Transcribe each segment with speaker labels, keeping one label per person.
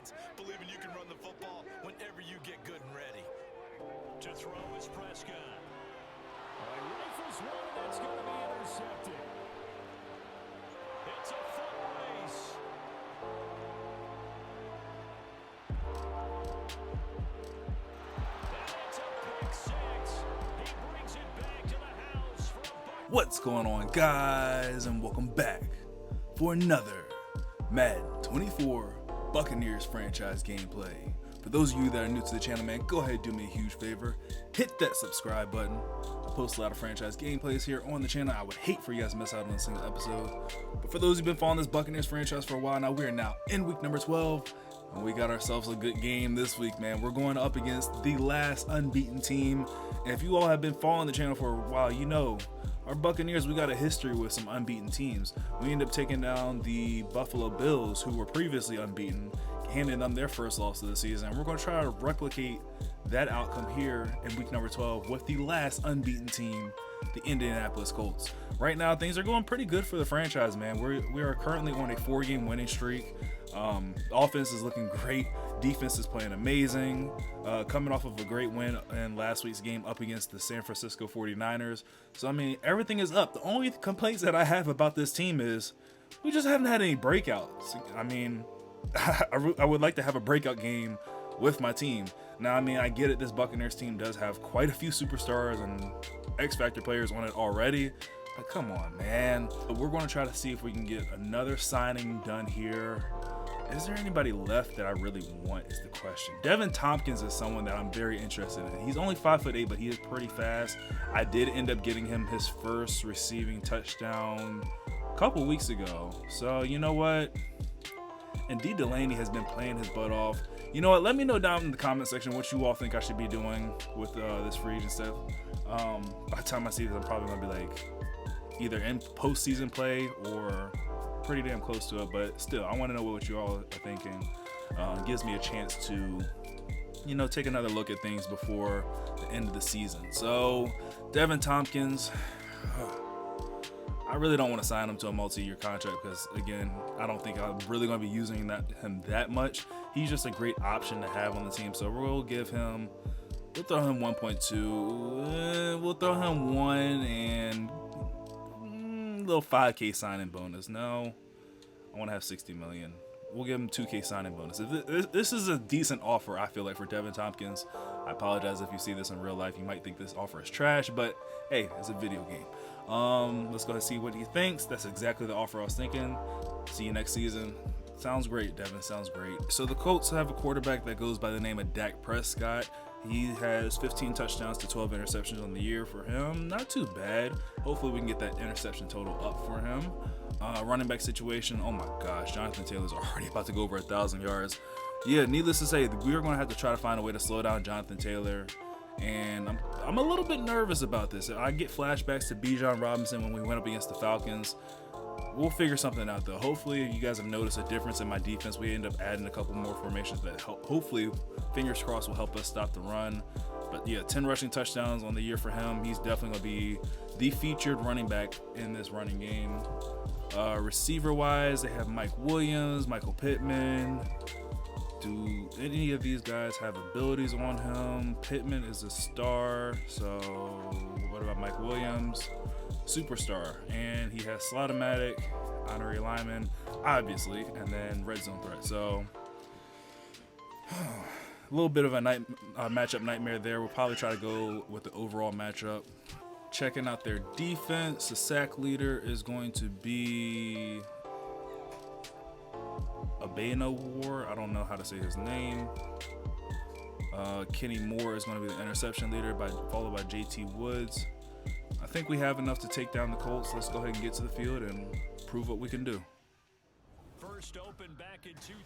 Speaker 1: defense, believing you can run the football whenever you get good and ready.
Speaker 2: To throw is Prescott. He rifles one, and that's going to be intercepted. It's a foot race. And it's a pick six. He brings it back to the house for a buck.
Speaker 3: What's going on, guys, and welcome back for another Madden 24 Buccaneers franchise gameplay. For those of you that are new to the channel, man, go ahead and do me a huge favor. Hit that subscribe button. I post a lot of franchise gameplays here on the channel. I would hate for you guys to miss out on a single episode. But for those who've been following this Buccaneers franchise for a while now, we are now in week number 12. And we got ourselves a good game this week, man. We're going up against the last unbeaten team. And if you all have been following the channel for a while, you know our Buccaneers, we got a history with some unbeaten teams. We ended up taking down the Buffalo Bills, who were previously unbeaten, handing them their first loss of the season. And we're going to try to replicate that outcome here in week number 12 with the last unbeaten team, the Indianapolis Colts. Right now, things are going pretty good for the franchise, man. We are currently on a 4-game winning streak. Offense is looking great. Defense is playing amazing. Coming off of a great win in last week's game up against the San Francisco 49ers. So, I mean, everything is up. The only complaints that I have about this team is we just haven't had any breakouts. I mean, I would like to have a breakout game with my team. Now, I mean, I get it. This Buccaneers team does have quite a few superstars and X-Factor players on it already. But come on, man. We're going to try to see if we can get another signing done here. Is there anybody left that I really want is the question. Devin Tompkins is someone that I'm very interested in. He's only 5'8", but he is pretty fast. I did end up getting him his first receiving touchdown a couple weeks ago. So, you know what? And D. Delaney has been playing his butt off. You know what? Let me know down in the comment section what you all think I should be doing with this free agent stuff. By the time I see this, I'm probably going to be like either in postseason play or pretty damn close to it. But still, I want to know what you all are thinking. It gives me a chance to, you know, take another look at things before the end of the season. So, Devin Tompkins, I really don't want to sign him to a multi-year contract because, again, I don't think I'm really going to be using him that much. He's just a great option to have on the team. So we'll throw him 1.2. We'll throw him 1 and a little 5K signing bonus. No, I want to have 60 million. We'll give him 2K signing bonus. If this is a decent offer, I feel like, for Devin Tompkins. I apologize if you see this in real life. You might think this offer is trash, but hey, it's a video game. Let's go ahead and see what he thinks. That's exactly the offer I was thinking. See you next season. Sounds great, Devin. Sounds great. So the Colts have a quarterback that goes by the name of Dak Prescott. He has 15 touchdowns to 12 interceptions on the year for him. Not too bad. Hopefully we can get that interception total up for him. Running back situation, oh my gosh, Jonathan Taylor's already about to go over 1,000 yards. Yeah, needless to say, we are going to have to try to find a way to slow down Jonathan Taylor. And I'm a little bit nervous about this. I get flashbacks to Bijan Robinson when we went up against the Falcons. We'll figure something out, though. Hopefully, you guys have noticed a difference in my defense. We end up adding a couple more formations that hopefully, fingers crossed, will help us stop the run. But yeah, 10 rushing touchdowns on the year for him. He's definitely going to be the featured running back in this running game. Receiver-wise, they have Mike Williams, Michael Pittman. Do any of these guys have abilities on him? Pittman is a star, so what about Mike Williams? Superstar, and he has Slot-O-Matic, honorary lineman, obviously, and then red zone threat. So a little bit of a matchup nightmare there. We'll probably try to go with the overall matchup. Checking out their defense, the sack leader is going to be War. I don't know how to say his name. Kenny Moore is going to be the interception leader, followed by JT Woods. I think we have enough to take down the Colts. Let's go ahead and get to the field and prove what we can do.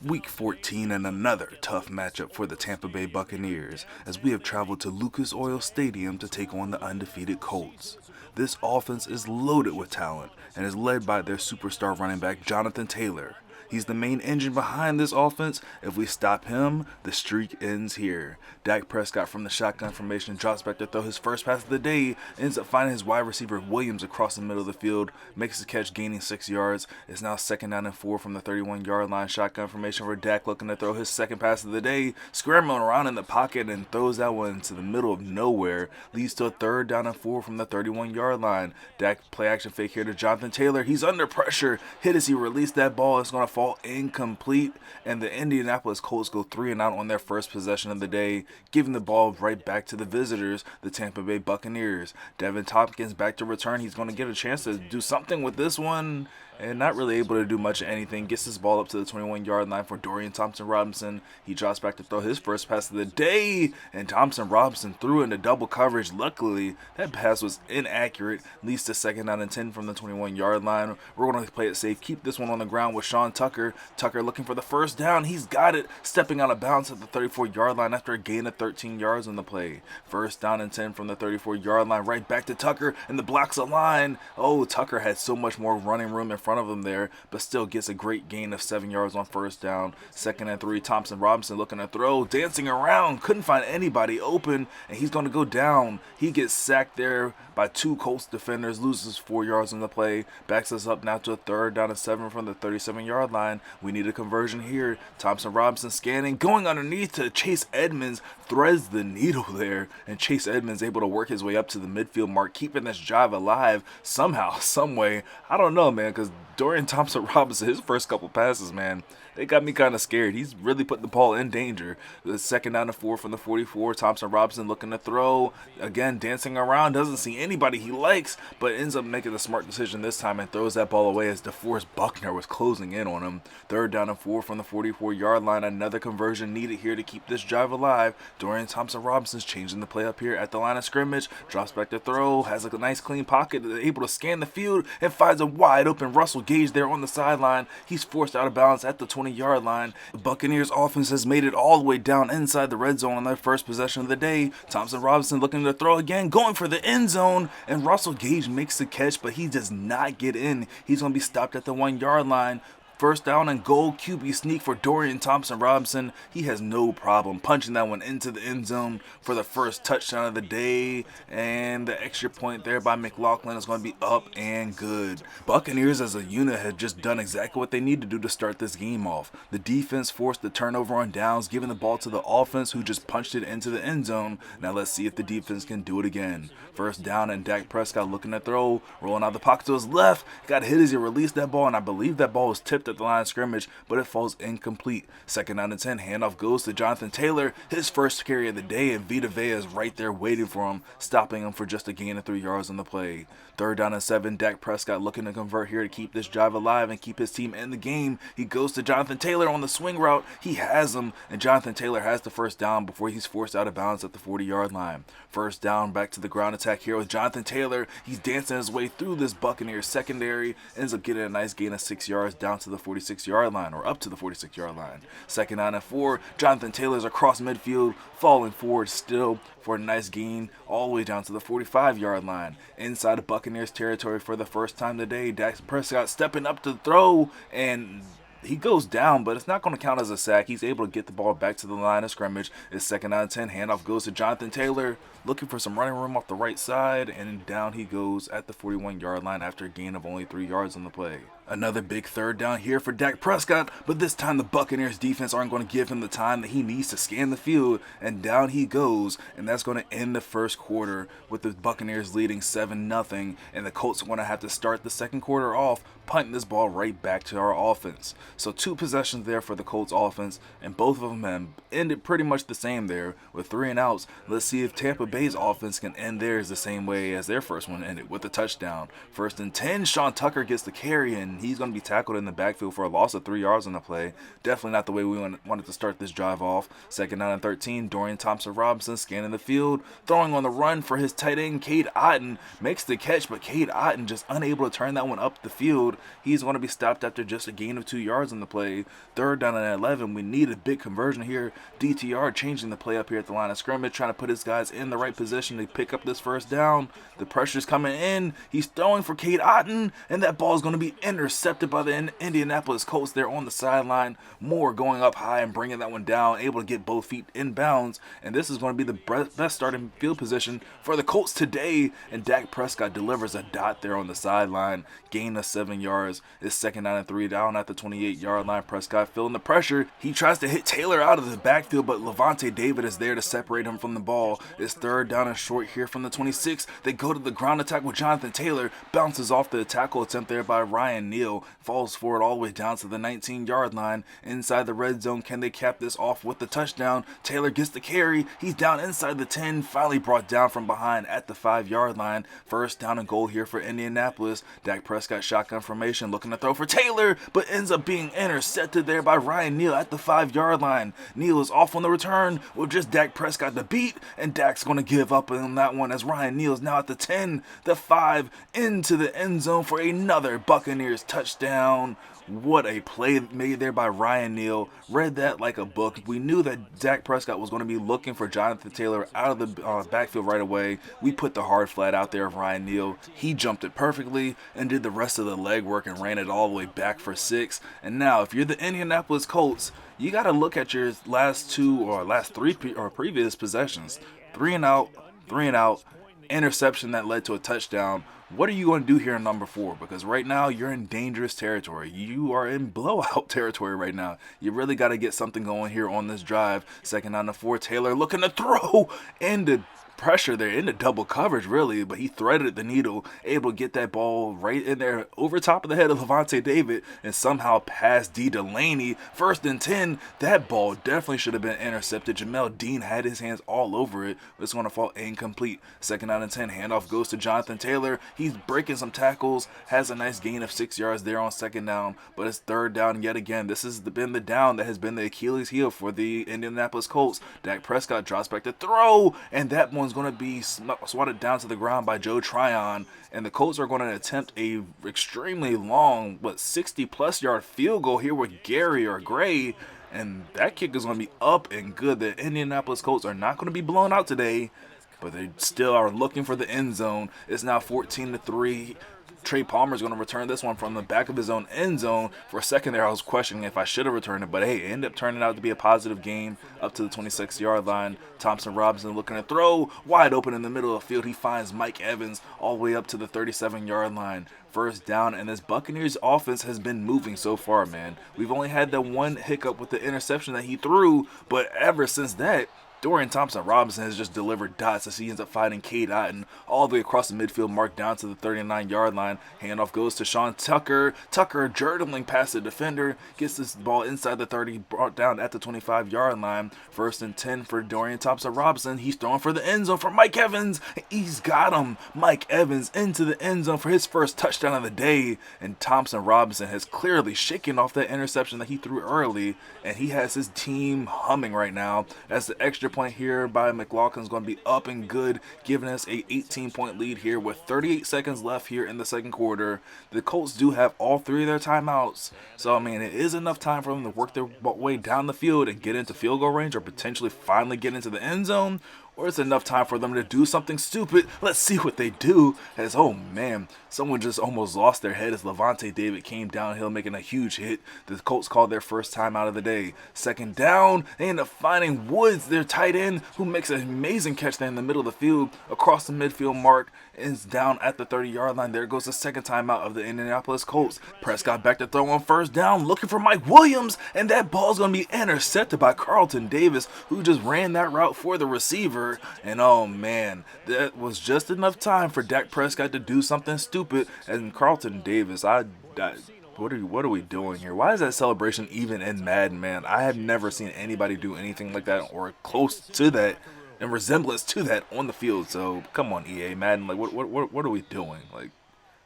Speaker 4: Week 14 and another tough matchup for the Tampa Bay Buccaneers as we have traveled to Lucas Oil Stadium to take on the undefeated Colts. This offense is loaded with talent and is led by their superstar running back Jonathan Taylor. He's the main engine behind this offense. If we stop him, the streak ends here. Dak Prescott from the shotgun formation drops back to throw his first pass of the day, ends up finding his wide receiver Williams across the middle of the field, makes the catch gaining 6 yards. It's now 2nd down and 4 from the 31-yard line. Shotgun formation for Dak looking to throw his second pass of the day, scrambling around in the pocket and throws that one into the middle of nowhere. Leads to a 3rd down and 4 from the 31-yard line. Dak play action fake here to Jonathan Taylor. He's under pressure. Hit as he released that ball. It's going to fall incomplete, and the Indianapolis Colts go 3-and-out on their first possession of the day, giving the ball right back to the visitors, the Tampa Bay Buccaneers. Devin Tompkins back to return. He's going to get a chance to do something with this one, and not really able to do much of anything. Gets this ball up to the 21-yard line for Dorian Thompson-Robinson. He drops back to throw his first pass of the day, and Thompson-Robinson threw into double coverage. Luckily, that pass was inaccurate. Leads to 2nd down and 10 from the 21-yard line. We're going to play it safe. Keep this one on the ground with Sean Tucker. Tucker looking for the first down. He's got it. Stepping out of bounds at the 34-yard line after a gain of 13 yards on the play. 1st down and 10 from the 34-yard line. Right back to Tucker, and the blocks a line. Oh, Tucker had so much more running room in front of him there, but still gets a great gain of 7 yards on 1st down. 2nd and 3, Thompson-Robinson looking to throw, dancing around, couldn't find anybody open, and he's going to go down. He gets sacked there by 2 Colts defenders, loses 4 yards on the play, backs us up now to a 3rd down and 7 from the 37-yard line. We need a conversion here. Thompson-Robinson scanning, going underneath to Chase Edmonds, threads the needle there, and Chase Edmonds able to work his way up to the midfield mark, keeping this drive alive somehow, some way. I don't know, man, because Dorian Thompson-Robinson, his first couple passes, man, they got me kind of scared. He's really putting the ball in danger. The 2nd down and 4 from the 44. Thompson-Robinson looking to throw. Again, dancing around. Doesn't see anybody he likes, but ends up making the smart decision this time and throws that ball away as DeForest Buckner was closing in on him. 3rd down and 4 from the 44-yard line. Another conversion needed here to keep this drive alive. Dorian Thompson-Robinson's changing the play up here at the line of scrimmage. Drops back to throw. Has a nice clean pocket. Able to scan the field and finds a wide open Russell Gage there on the sideline. He's forced out of bounds at the 20-yard line. The Buccaneers offense has made it all the way down inside the red zone on their first possession of the day. Thompson-Robinson looking to throw again, going for the end zone, and Russell Gage makes the catch, but he does not get in. He's going to be stopped at the 1-yard line. 1st down and goal, QB sneak for Dorian Thompson-Robinson. He has no problem punching that one into the end zone for the first touchdown of the day. And the extra point there by McLaughlin is going to be up and good. Buccaneers as a unit had just done exactly what they need to do to start this game off. The defense forced the turnover on downs, giving the ball to the offense who just punched it into the end zone. Now let's see if the defense can do it again. 1st down and Dak Prescott looking to throw, rolling out the pocket to his left. Got hit as he released that ball, and I believe that ball was tipped at the line of scrimmage, but it falls incomplete. 2nd down and 10, handoff goes to Jonathan Taylor, his first carry of the day, and Vita Vea is right there waiting for him, stopping him for just a gain of 3 yards on the play. 3rd down and 7, Dak Prescott looking to convert here to keep this drive alive and keep his team in the game. He goes to Jonathan Taylor on the swing route. He has him, and Jonathan Taylor has the 1st down before he's forced out of bounds at the 40-yard line. 1st down, back to the ground attack here with Jonathan Taylor. He's dancing his way through this Buccaneers secondary, ends up getting a nice gain of 6 yards down to the 46-yard line, or up to the 46-yard line. 2nd down and 4, Jonathan Taylor's across midfield, falling forward still for a nice gain all the way down to the 45-yard line. Inside the Buccaneers territory for the first time today, Dak Prescott stepping up to throw, and he goes down, but it's not going to count as a sack. He's able to get the ball back to the line of scrimmage. It's 2nd down and 10. Handoff goes to Jonathan Taylor, looking for some running room off the right side, and down he goes at the 41-yard line after a gain of only 3 yards on the play. Another big 3rd down here for Dak Prescott, but this time the Buccaneers defense aren't going to give him the time that he needs to scan the field, and down he goes, and that's going to end the first quarter with the Buccaneers leading 7-0, and the Colts are going to have to start the second quarter off punting this ball right back to our offense. So 2 possessions there for the Colts offense, and both of them have ended pretty much the same there with 3 and outs. Let's see if Tampa Bay's offense can end theirs the same way as their first one ended, with a touchdown. 1st and 10, Sean Tucker gets the carry, and he's going to be tackled in the backfield for a loss of 3 yards on the play. Definitely not the way we wanted to start this drive off. 2nd down and 13, Dorian Thompson-Robinson scanning the field, throwing on the run for his tight end, Cade Otton. Makes the catch, but Cade Otton just unable to turn that one up the field. He's going to be stopped after just a gain of 2 yards on the play. 3rd down and 11, we need a big conversion here. DTR changing the play up here at the line of scrimmage, trying to put his guys in the right position to pick up this 1st down. The pressure's coming in. He's throwing for Cade Otton, and that ball is going to be intercepted intercepted by the Indianapolis Colts there on the sideline. Moore going up high and bringing that one down, able to get both feet in bounds. And this is going to be the best starting field position for the Colts today. And Dak Prescott delivers a dot there on the sideline. Gain of 7 yards. It's 2nd down and 3 down at the 28-yard line. Prescott feeling the pressure. He tries to hit Taylor out of the backfield, but Lavonte David is there to separate him from the ball. It's 3rd down and short here from the 26. They go to the ground attack with Jonathan Taylor. Bounces off the tackle attempt there by Ryan Neal. Falls forward all the way down to the 19-yard line. Inside the red zone, can they cap this off with the touchdown? Taylor gets the carry. He's down inside the 10. Finally brought down from behind at the 5-yard line. 1st down and goal here for Indianapolis. Dak Prescott shotgun formation looking to throw for Taylor, but ends up being intercepted there by Ryan Neal at the 5-yard line. Neal is off on the return with just Dak Prescott to beat, and Dak's going to give up on that one as Ryan Neal is now at the 10, the 5, into the end zone for another Buccaneers touchdown. What a play made there by Ryan Neal. Read that like a book. We knew that Dak Prescott was going to be looking for Jonathan Taylor out of the backfield right away. We put the hard flat out there of Ryan Neal. He jumped it perfectly and did the rest of the leg work and ran it all the way back for 6. And now, if you're the Indianapolis Colts, you got to look at your last 3 previous possessions. 3 and out, interception that led to a touchdown. What are you going to do here in number 4? Because right now you're in dangerous territory. You are in blowout territory right now. You really got to get something going here on this drive. 2nd down and 4. Taylor looking to throw into pressure there, into double coverage really, but he threaded the needle, able to get that ball right in there over top of the head of Lavonte David and somehow pass D. Delaney. 1st and 10. That ball definitely should have been intercepted. Jamel Dean had his hands all over it, but it's going to fall incomplete. 2nd down and 10. Handoff goes to Jonathan Taylor. He's breaking some tackles, has a nice gain of 6 yards there on 2nd down, but it's 3rd down yet again. This has been the down that has been the Achilles heel for the Indianapolis Colts. Dak Prescott drops back to throw, and that one's going to be swatted down to the ground by Joe Tryon, and the Colts are going to attempt a extremely long, 60-plus yard field goal here with Gary or Gray, and that kick is going to be up and good. The Indianapolis Colts are not going to be blown out today, but they still are looking for the end zone. It's now 14-3. Trey Palmer is going to return this one from the back of his own end zone. For a second there, I was questioning if I should have returned it, but hey, it ended up turning out to be a positive game up to the 26-yard line. Thompson Robinson looking to throw, wide open in the middle of the field. He finds Mike Evans all the way up to the 37-yard line. 1st down, and this Buccaneers offense has been moving so far, man. We've only had the one hiccup with the interception that he threw, but ever since that, Dorian Thompson-Robinson has just delivered dots as he ends up finding Cade Otton all the way across the midfield, marked down to the 39-yard line. Handoff goes to Sean Tucker. Tucker journaling past the defender, gets this ball inside the 30, brought down at the 25-yard line. 1st and 10 for Dorian Thompson-Robinson. He's throwing for the end zone for Mike Evans. He's got him. Mike Evans into the end zone for his first touchdown of the day. And Thompson-Robinson has clearly shaken off that interception that he threw early, and he has his team humming right now as the extra point here by McLaughlin is going to be up and good, giving us a 18-point lead here with 38 seconds left here in the 2nd quarter. The Colts do have all 3 of their timeouts, so I mean it is enough time for them to work their way down the field and get into field goal range or potentially finally get into the end zone, or it's enough time for them to do something stupid. Let's see what they do. As, oh man, someone just almost lost their head as Lavonte David came downhill making a huge hit. The Colts called their first timeout of the day. 2nd down, they end up finding Woods, their tight end, who makes an amazing catch there in the middle of the field across the midfield mark. Is down at the 30-yard line. There goes the 2nd timeout of the Indianapolis Colts. Prescott back to throw on 1st down, looking for Mike Williams, and that ball's going to be intercepted by Carlton Davis, who just ran that route for the receiver. And oh man, that was just enough time for Dak Prescott to do something stupid. And Carlton Davis, what are we doing here? Why is that celebration even in Madden, man? I have never seen anybody do anything like that or close to that and resemblance to that on the field. So come on, EA Madden, like what are we doing? Like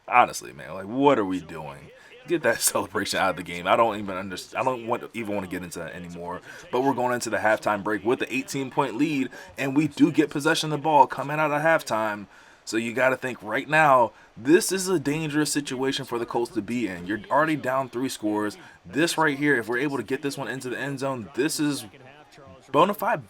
Speaker 4: honestly, man, like what are we doing? Get that celebration out of the game. I don't even understand. I don't want to get into that anymore. But we're going into the halftime break with the 18-point lead, and we do get possession of the ball coming out of halftime. So you got to think right now, this is a dangerous situation for the Colts to be in. You're already down 3 scores. This right here, if we're able to get this one into the end zone, this is bona fide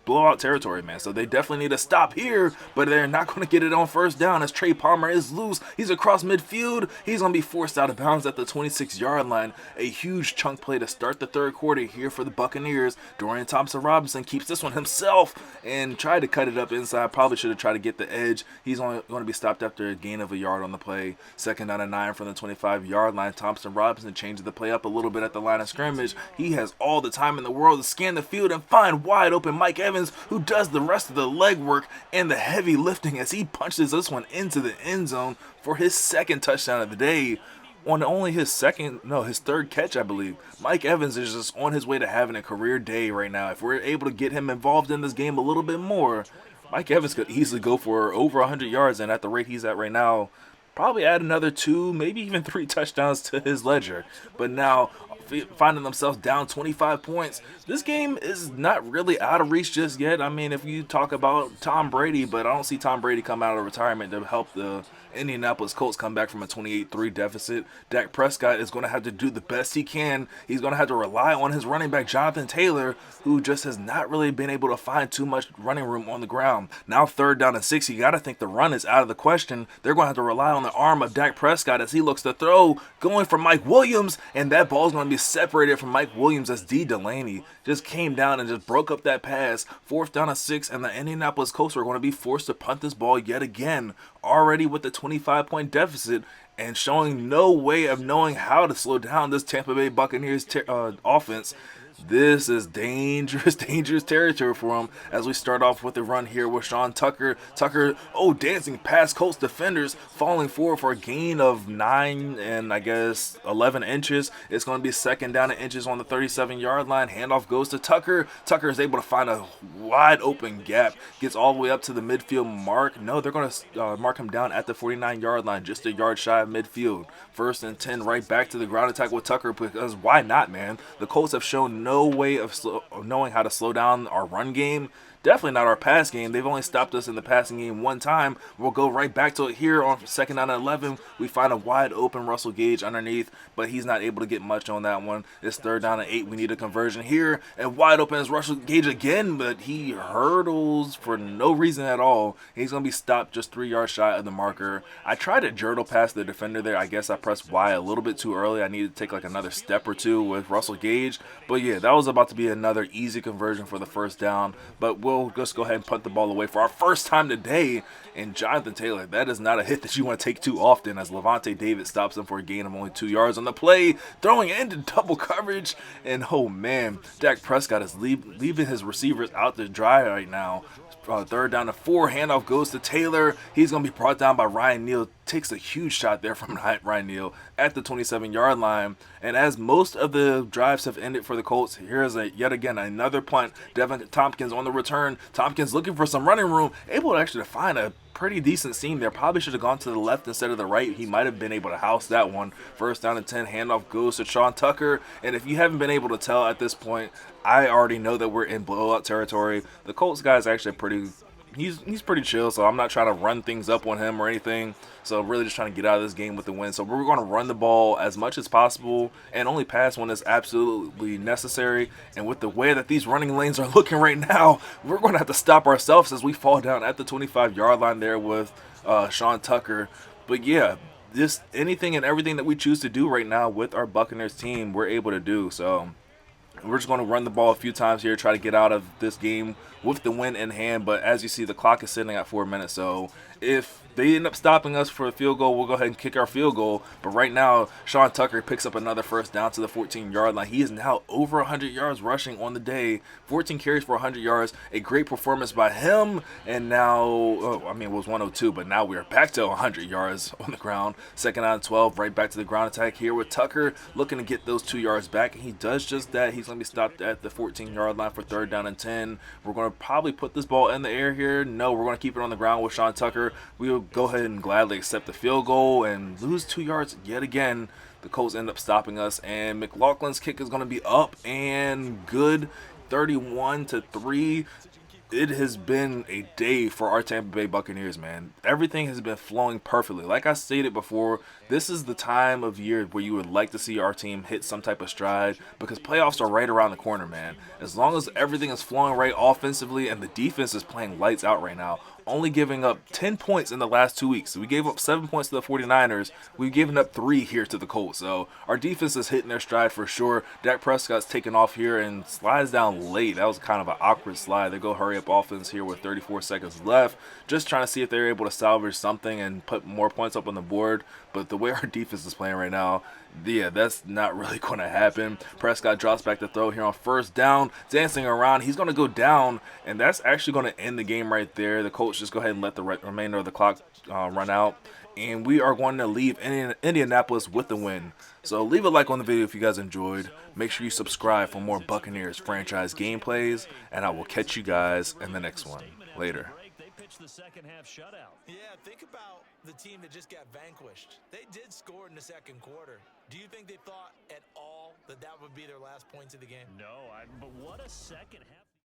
Speaker 4: blowout territory, man. So they definitely need to stop here, but they're not going to get it on first down as Trey Palmer is loose. He's across midfield. He's going to be forced out of bounds at the 26-yard line. A huge chunk play to start the third quarter here for the Buccaneers. Dorian Thompson-Robinson keeps this one himself and tried to cut it up inside. Probably should have tried to get the edge. He's only going to be stopped after a gain of a yard on the play. Second down and 9 from the 25-yard line. Thompson-Robinson changes the play up a little bit at the line of scrimmage. He has all the time in the world to scan the field and find wide open Mike Evans, who does the rest of the legwork and the heavy lifting as he punches this one into the end zone for his second touchdown of the day. On only his third catch, I believe. Mike Evans is just on his way to having a career day right now. If we're able to get him involved in this game a little bit more, Mike Evans could easily go for over 100 yards, and at the rate he's at right now, probably add another 2, maybe even 3 touchdowns to his ledger. But now, finding themselves down 25 points, this game is not really out of reach just yet. I mean, if you talk about Tom Brady, but I don't see Tom Brady come out of retirement to help the Indianapolis Colts come back from a 28-3 deficit. Dak Prescott is going to have to do the best he can. He's going to have to rely on his running back, Jonathan Taylor, who just has not really been able to find too much running room on the ground. Now third down and 6, you got to think the run is out of the question. They're going to have to rely on the arm of Dak Prescott as he looks to throw, going for Mike Williams, and that ball is going to be separated from Mike Williams as D. Delaney just came down and just broke up that pass. Fourth down and 6, and the Indianapolis Colts are going to be forced to punt this ball yet again, already with the 25-point deficit and showing no way of knowing how to slow down this Tampa Bay Buccaneers offense. This is dangerous territory for him as we start off with the run here with Sean Tucker. Dancing past Colts defenders, falling forward for a gain of 9 and I guess 11 inches. It's going to be second down and inches on the 37-yard line. Handoff goes to Tucker. Tucker is able to find a wide open gap. Gets all the way up to the midfield mark. No, they're going to mark him down at the 49-yard line, just a yard shy of midfield. First and 10, right back to the ground attack with Tucker, because why not, man? The Colts have shown no way of knowing how to slow down our run game. Definitely not our pass game. They've only stopped us in the passing game one time. We'll go right back to it here on second down and 11. We find a wide open Russell Gage underneath, but he's not able to get much on that one. It's third down and 8. We need a conversion here, and wide open is Russell Gage again, but he hurdles for no reason at all. He's going to be stopped just 3 yards shy of the marker. I tried to journal past the defender there. I guess I pressed Y a little bit too early. I needed to take like another step or two with Russell Gage, but yeah, that was about to be another easy conversion for the first down, but we'll just go ahead and punt the ball away for our first time today. And Jonathan Taylor, that is not a hit that you want to take too often, as Levante David stops him for a gain of only 2 yards on the play, throwing into double coverage. And oh man, Dak Prescott is leaving his receivers out to dry right now. Third down and 4, handoff goes to Taylor. He's going to be brought down by Ryan Neal. Takes a huge shot there from Ryan Neal at the 27-yard line. And as most of the drives have ended for the Colts, here's yet again another punt. Devin Tompkins on the return. Tompkins looking for some running room, able to actually find a pretty decent seam there. Probably should have gone to the left instead of the right. He might have been able to house that one. First down and 10, handoff goes to Sean Tucker. And if you haven't been able to tell at this point, I already know that we're in blowout territory. The Colts guy's actually he's pretty chill, so I'm not trying to run things up on him or anything. So really just trying to get out of this game with the win. So we're going to run the ball as much as possible and only pass when it's absolutely necessary. And with the way that these running lanes are looking right now, we're going to have to stop ourselves as we fall down at the 25-yard line there with Sean Tucker. But yeah, just anything and everything that we choose to do right now with our Buccaneers team, we're able to do. So we're just going to run the ball a few times here, try to get out of this game with the win in hand. But as you see, the clock is sitting at 4 minutes. So if they end up stopping us for a field goal, we'll go ahead and kick our field goal. But right now, Sean Tucker picks up another first down to the 14-yard line. He is now over 100 yards rushing on the day. 14 carries for 100 yards. A great performance by him. And now, it was 102, but now we are back to 100 yards on the ground. Second down and 12, right back to the ground attack here with Tucker looking to get those 2 yards back. And he does just that. He's going to be stopped at the 14-yard line for third down and 10. We're going to probably put this ball in the air here. No, we're going to keep it on the ground with Sean Tucker. We will go ahead and gladly accept the field goal and lose 2 yards yet again. The Colts end up stopping us, and McLaughlin's kick is going to be up and good. 31-3. it has been a day for our Tampa Bay Buccaneers, man. Everything has been flowing perfectly. Like I stated before, this is the time of year where you would like to see our team hit some type of stride because playoffs are right around the corner, man. As long as everything is flowing right offensively and the defense is playing lights out right now, only giving up 10 points in the last 2 weeks. We gave up 7 points to the 49ers. We've given up 3 here to the Colts. So our defense is hitting their stride for sure. Dak Prescott's taking off here and slides down late. That was kind of an awkward slide. They go hurry up offense here with 34 seconds left. Just trying to see if they're able to salvage something and put more points up on the board. But the way our defense is playing right now, yeah, that's not really going to happen. Prescott drops back to throw here on first down, dancing around. He's going to go down, and that's actually going to end the game right there. The Colts just go ahead and let the remainder of the clock run out, and we are going to leave Indianapolis with the win. So leave a like on the video if you guys enjoyed. Make sure you subscribe for more Buccaneers franchise gameplays, and I will catch you guys in the next one. Later.
Speaker 2: The second half shutout.
Speaker 1: Yeah, think about the team that just got vanquished. They did score in the second quarter. Do you think they thought at all that that would be their last points of the game?
Speaker 2: No, but what a second half.